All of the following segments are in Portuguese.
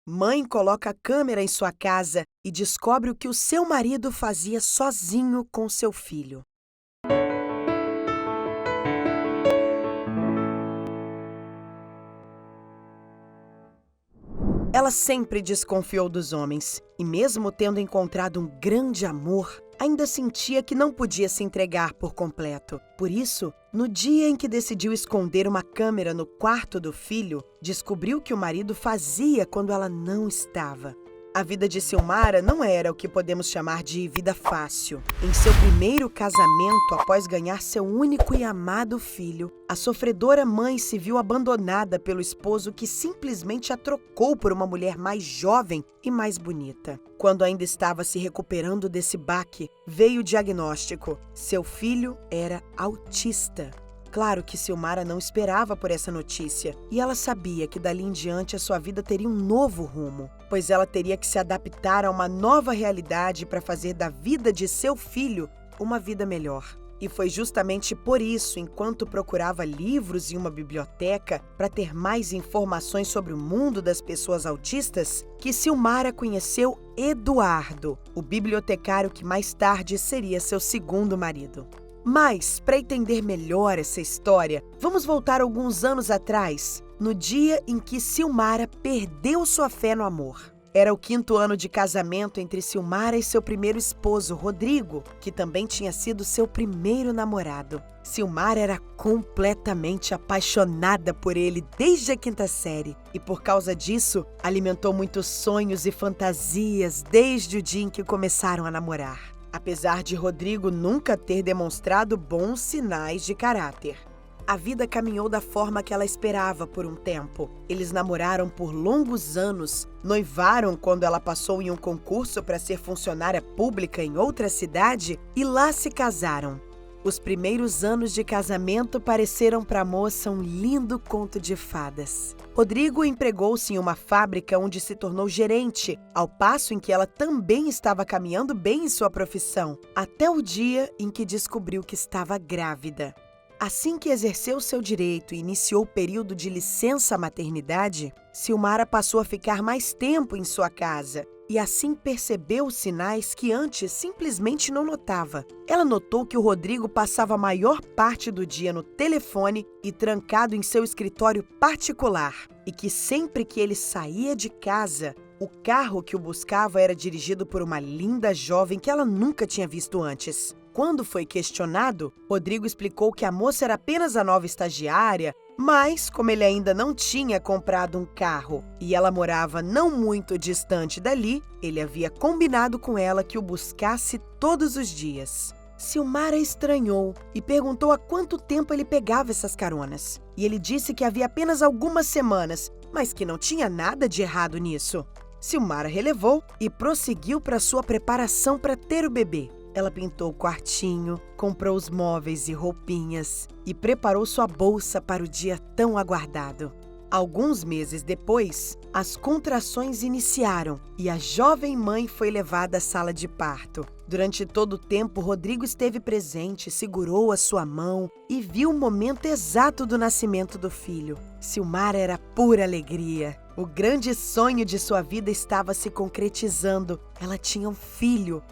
Mãe coloca a câmera em sua casa e descobre o que o seu marido fazia sozinho com seu filho. Ela sempre desconfiou dos homens e, mesmo tendo encontrado um grande amor, ainda sentia que não podia se entregar por completo. Por isso, no dia em que decidiu esconder uma câmera no quarto do filho, descobriu que o marido fazia quando ela não estava. A vida de Silmara não era o que podemos chamar de vida fácil. Em seu primeiro casamento, após ganhar seu único e amado filho, a sofredora mãe se viu abandonada pelo esposo que simplesmente a trocou por uma mulher mais jovem e mais bonita. Quando ainda estava se recuperando desse baque, veio o diagnóstico: seu filho era autista. Claro que Silmara não esperava por essa notícia, e ela sabia que dali em diante a sua vida teria um novo rumo, pois ela teria que se adaptar a uma nova realidade para fazer da vida de seu filho uma vida melhor. E foi justamente por isso, enquanto procurava livros em uma biblioteca para ter mais informações sobre o mundo das pessoas autistas, que Silmara conheceu Eduardo, o bibliotecário que mais tarde seria seu segundo marido. Mas, para entender melhor essa história, vamos voltar alguns anos atrás, no dia em que Silmara perdeu sua fé no amor. Era o 5º ano de casamento entre Silmara e seu primeiro esposo, Rodrigo, que também tinha sido seu primeiro namorado. Silmara era completamente apaixonada por ele desde a 5ª série e, por causa disso, alimentou muitos sonhos e fantasias desde o dia em que começaram a namorar. Apesar de Rodrigo nunca ter demonstrado bons sinais de caráter. A vida caminhou da forma que ela esperava por um tempo. Eles namoraram por longos anos, noivaram quando ela passou em um concurso para ser funcionária pública em outra cidade e lá se casaram. Os primeiros anos de casamento pareceram para a moça um lindo conto de fadas. Rodrigo empregou-se em uma fábrica onde se tornou gerente, ao passo em que ela também estava caminhando bem em sua profissão, até o dia em que descobriu que estava grávida. Assim que exerceu seu direito e iniciou o período de licença maternidade, Silmara passou a ficar mais tempo em sua casa e assim percebeu sinais que antes simplesmente não notava. Ela notou que o Rodrigo passava a maior parte do dia no telefone e trancado em seu escritório particular, e que sempre que ele saía de casa, o carro que o buscava era dirigido por uma linda jovem que ela nunca tinha visto antes. Quando foi questionado, Rodrigo explicou que a moça era apenas a nova estagiária, mas, como ele ainda não tinha comprado um carro e ela morava não muito distante dali, ele havia combinado com ela que o buscasse todos os dias. Silmara estranhou e perguntou há quanto tempo ele pegava essas caronas. E ele disse que havia apenas algumas semanas, mas que não tinha nada de errado nisso. Silmara relevou e prosseguiu para sua preparação para ter o bebê. Ela pintou o quartinho, comprou os móveis e roupinhas e preparou sua bolsa para o dia tão aguardado. Alguns meses depois, as contrações iniciaram e a jovem mãe foi levada à sala de parto. Durante todo o tempo, Rodrigo esteve presente, segurou a sua mão e viu o momento exato do nascimento do filho. Silmara era pura alegria. O grande sonho de sua vida estava se concretizando. Ela tinha um filho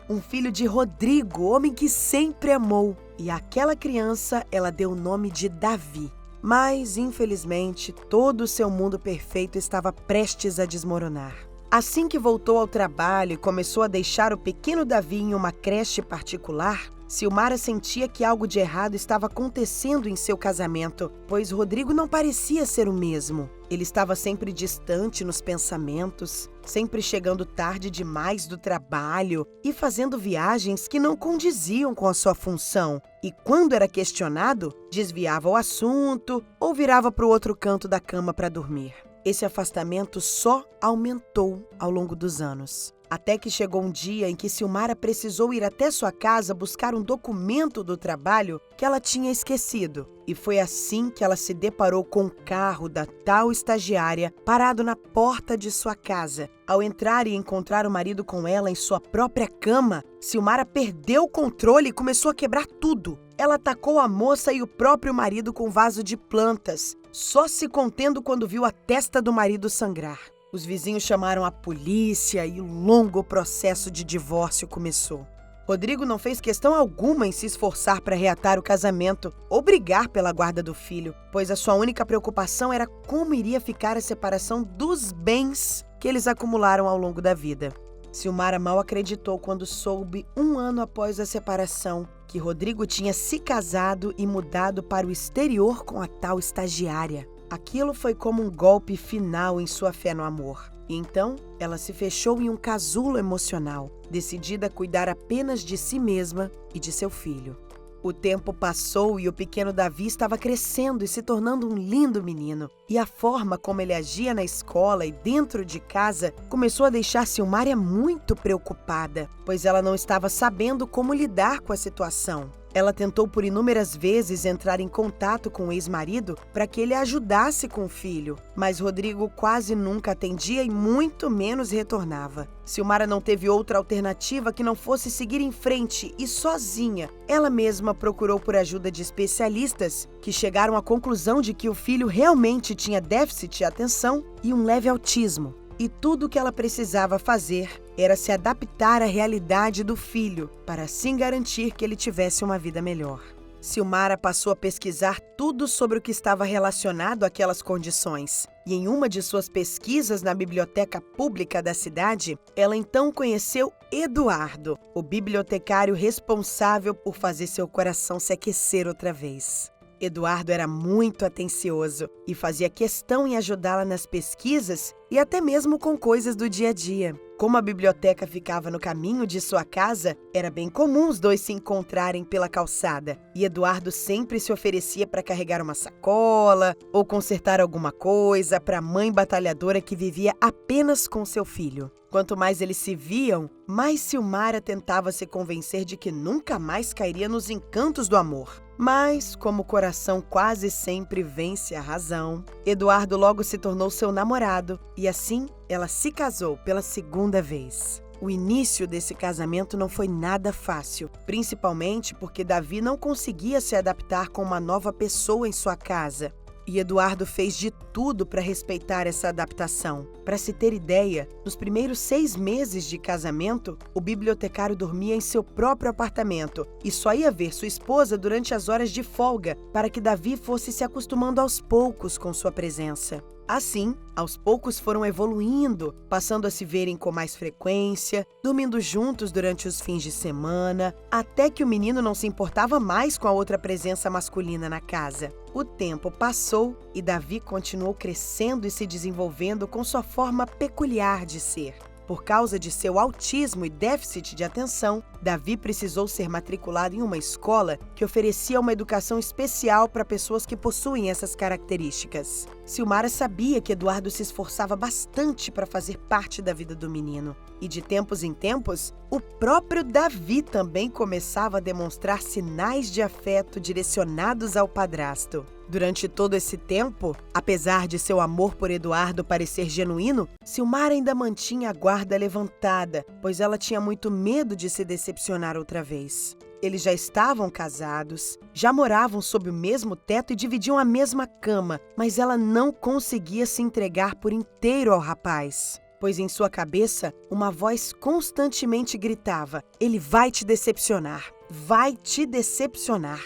de Rodrigo, homem que sempre amou. E àquela criança ela deu o nome de Davi. Mas, infelizmente, todo o seu mundo perfeito estava prestes a desmoronar. Assim que voltou ao trabalho e começou a deixar o pequeno Davi em uma creche particular, Silmara sentia que algo de errado estava acontecendo em seu casamento, pois Rodrigo não parecia ser o mesmo. Ele estava sempre distante nos pensamentos, sempre chegando tarde demais do trabalho e fazendo viagens que não condiziam com a sua função. E quando era questionado, desviava o assunto ou virava para o outro canto da cama para dormir. Esse afastamento só aumentou ao longo dos anos. Até que chegou um dia em que Silmara precisou ir até sua casa buscar um documento do trabalho que ela tinha esquecido. E foi assim que ela se deparou com o carro da tal estagiária parado na porta de sua casa. Ao entrar e encontrar o marido com ela em sua própria cama, Silmara perdeu o controle e começou a quebrar tudo. Ela atacou a moça e o próprio marido com vaso de plantas, só se contendo quando viu a testa do marido sangrar. Os vizinhos chamaram a polícia e um longo processo de divórcio começou. Rodrigo não fez questão alguma em se esforçar para reatar o casamento ou brigar pela guarda do filho, pois a sua única preocupação era como iria ficar a separação dos bens que eles acumularam ao longo da vida. Silmara mal acreditou quando soube, 1 ano após a separação, que Rodrigo tinha se casado e mudado para o exterior com a tal estagiária. Aquilo foi como um golpe final em sua fé no amor. E então, ela se fechou em um casulo emocional, decidida a cuidar apenas de si mesma e de seu filho. O tempo passou e o pequeno Davi estava crescendo e se tornando um lindo menino. E a forma como ele agia na escola e dentro de casa começou a deixar Silmara muito preocupada, pois ela não estava sabendo como lidar com a situação. Ela tentou por inúmeras vezes entrar em contato com o ex-marido para que ele a ajudasse com o filho, mas Rodrigo quase nunca atendia e muito menos retornava. Silmara não teve outra alternativa que não fosse seguir em frente e sozinha. Ela mesma procurou por ajuda de especialistas que chegaram à conclusão de que o filho realmente tinha déficit de atenção e um leve autismo. E tudo o que ela precisava fazer era se adaptar à realidade do filho, para assim garantir que ele tivesse uma vida melhor. Silmara passou a pesquisar tudo sobre o que estava relacionado àquelas condições. E em uma de suas pesquisas na biblioteca pública da cidade, ela então conheceu Eduardo, o bibliotecário responsável por fazer seu coração se aquecer outra vez. Eduardo era muito atencioso e fazia questão em ajudá-la nas pesquisas e até mesmo com coisas do dia a dia. Como a biblioteca ficava no caminho de sua casa, era bem comum os dois se encontrarem pela calçada. E Eduardo sempre se oferecia para carregar uma sacola ou consertar alguma coisa para a mãe batalhadora que vivia apenas com seu filho. Quanto mais eles se viam, mais Silmara tentava se convencer de que nunca mais cairia nos encantos do amor. Mas, como o coração quase sempre vence a razão, Eduardo logo se tornou seu namorado e assim ela se casou pela 2ª vez. O início desse casamento não foi nada fácil, principalmente porque Davi não conseguia se adaptar com uma nova pessoa em sua casa. E Eduardo fez de tudo para respeitar essa adaptação. Para se ter ideia, nos primeiros 6 meses de casamento, o bibliotecário dormia em seu próprio apartamento e só ia ver sua esposa durante as horas de folga para que Davi fosse se acostumando aos poucos com sua presença. Assim, aos poucos foram evoluindo, passando a se verem com mais frequência, dormindo juntos durante os fins de semana, até que o menino não se importava mais com a outra presença masculina na casa. O tempo passou e Davi continuou crescendo e se desenvolvendo com sua forma peculiar de ser. Por causa de seu autismo e déficit de atenção, Davi precisou ser matriculado em uma escola que oferecia uma educação especial para pessoas que possuem essas características. Silmara sabia que Eduardo se esforçava bastante para fazer parte da vida do menino. E de tempos em tempos, o próprio Davi também começava a demonstrar sinais de afeto direcionados ao padrasto. Durante todo esse tempo, apesar de seu amor por Eduardo parecer genuíno, Silmara ainda mantinha a guarda levantada, pois ela tinha muito medo de se decepcionar outra vez. Eles já estavam casados, já moravam sob o mesmo teto e dividiam a mesma cama, mas ela não conseguia se entregar por inteiro ao rapaz. Pois em sua cabeça, uma voz constantemente gritava: "Ele vai te decepcionar, vai te decepcionar."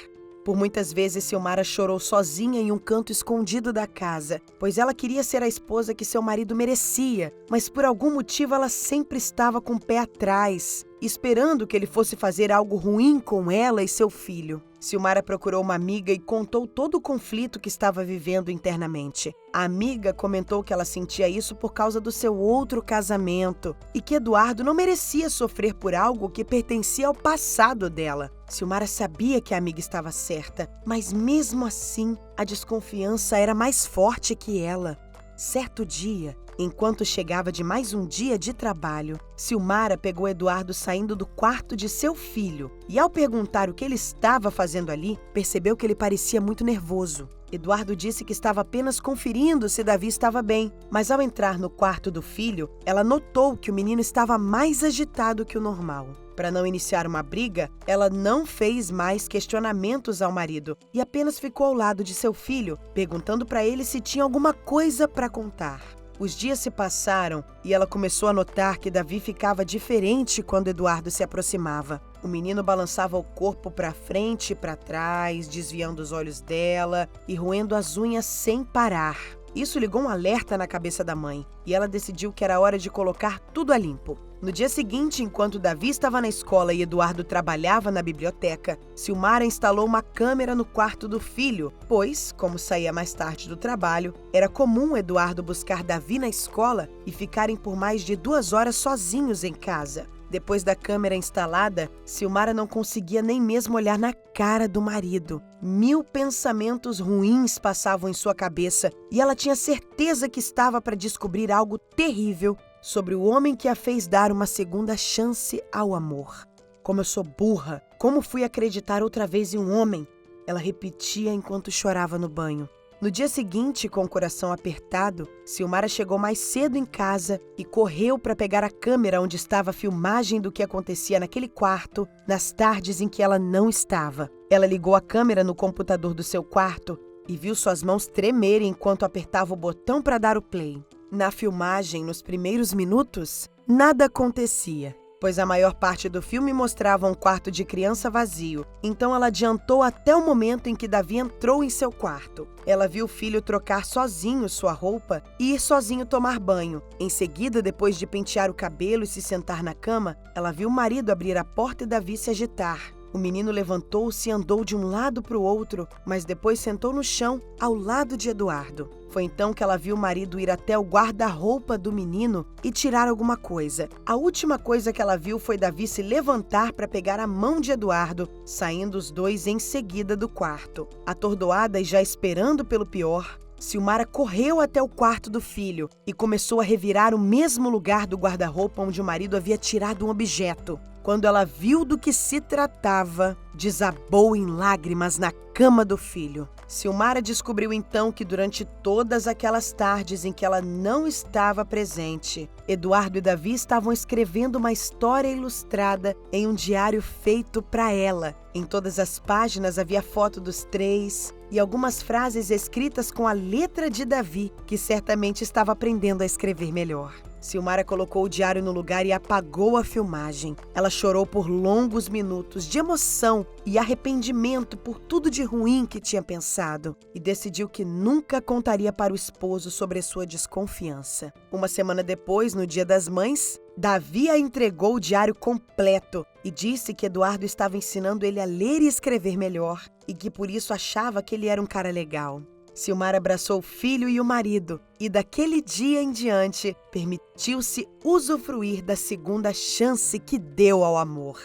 Por muitas vezes, Silmara chorou sozinha em um canto escondido da casa, pois ela queria ser a esposa que seu marido merecia, mas por algum motivo ela sempre estava com o pé atrás, esperando que ele fosse fazer algo ruim com ela e seu filho. Silmara procurou uma amiga e contou todo o conflito que estava vivendo internamente. A amiga comentou que ela sentia isso por causa do seu outro casamento e que Eduardo não merecia sofrer por algo que pertencia ao passado dela. Silmara sabia que a amiga estava certa, mas mesmo assim, a desconfiança era mais forte que ela. Certo dia, enquanto chegava de mais um dia de trabalho, Silmara pegou Eduardo saindo do quarto de seu filho e, ao perguntar o que ele estava fazendo ali, percebeu que ele parecia muito nervoso. Eduardo disse que estava apenas conferindo se Davi estava bem, mas ao entrar no quarto do filho, ela notou que o menino estava mais agitado que o normal. Para não iniciar uma briga, ela não fez mais questionamentos ao marido e apenas ficou ao lado de seu filho, perguntando para ele se tinha alguma coisa para contar. Os dias se passaram e ela começou a notar que Davi ficava diferente quando Eduardo se aproximava. O menino balançava o corpo para frente e para trás, desviando os olhos dela e roendo as unhas sem parar. Isso ligou um alerta na cabeça da mãe e ela decidiu que era hora de colocar tudo a limpo. No dia seguinte, enquanto Davi estava na escola e Eduardo trabalhava na biblioteca, Silmara instalou uma câmera no quarto do filho, pois, como saía mais tarde do trabalho, era comum Eduardo buscar Davi na escola e ficarem por mais de 2 horas sozinhos em casa. Depois da câmera instalada, Silmara não conseguia nem mesmo olhar na cara do marido. 1000 pensamentos ruins passavam em sua cabeça e ela tinha certeza que estava para descobrir algo terrível sobre o homem que a fez dar uma segunda chance ao amor. Como eu sou burra! Como fui acreditar outra vez em um homem? Ela repetia enquanto chorava no banho. No dia seguinte, com o coração apertado, Silmara chegou mais cedo em casa e correu para pegar a câmera onde estava a filmagem do que acontecia naquele quarto nas tardes em que ela não estava. Ela ligou a câmera no computador do seu quarto e viu suas mãos tremerem enquanto apertava o botão para dar o play. Na filmagem, nos primeiros minutos, nada acontecia, pois a maior parte do filme mostrava um quarto de criança vazio. Então ela adiantou até o momento em que Davi entrou em seu quarto. Ela viu o filho trocar sozinho sua roupa e ir sozinho tomar banho. Em seguida, depois de pentear o cabelo e se sentar na cama, ela viu o marido abrir a porta e Davi se agitar. O menino levantou-se e andou de um lado para o outro, mas depois sentou no chão, ao lado de Eduardo. Foi então que ela viu o marido ir até o guarda-roupa do menino e tirar alguma coisa. A última coisa que ela viu foi Davi se levantar para pegar a mão de Eduardo, saindo os dois em seguida do quarto. Atordoada e já esperando pelo pior, Silmara correu até o quarto do filho e começou a revirar o mesmo lugar do guarda-roupa onde o marido havia tirado um objeto. Quando ela viu do que se tratava, desabou em lágrimas na cama do filho. Silmara descobriu então que durante todas aquelas tardes em que ela não estava presente, Eduardo e Davi estavam escrevendo uma história ilustrada em um diário feito para ela. Em todas as páginas havia foto dos três e algumas frases escritas com a letra de Davi, que certamente estava aprendendo a escrever melhor. Silmara colocou o diário no lugar e apagou a filmagem. Ela chorou por longos minutos de emoção e arrependimento por tudo de ruim que tinha pensado e decidiu que nunca contaria para o esposo sobre a sua desconfiança. Uma semana depois, no Dia das Mães, Davi a entregou o diário completo e disse que Eduardo estava ensinando ele a ler e escrever melhor e que por isso achava que ele era um cara legal. Silmara abraçou o filho e o marido e, daquele dia em diante, permitiu-se usufruir da segunda chance que deu ao amor.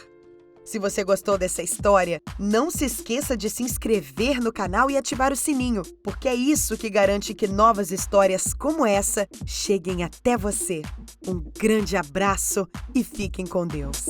Se você gostou dessa história, não se esqueça de se inscrever no canal e ativar o sininho, porque é isso que garante que novas histórias como essa cheguem até você. Um grande abraço e fiquem com Deus.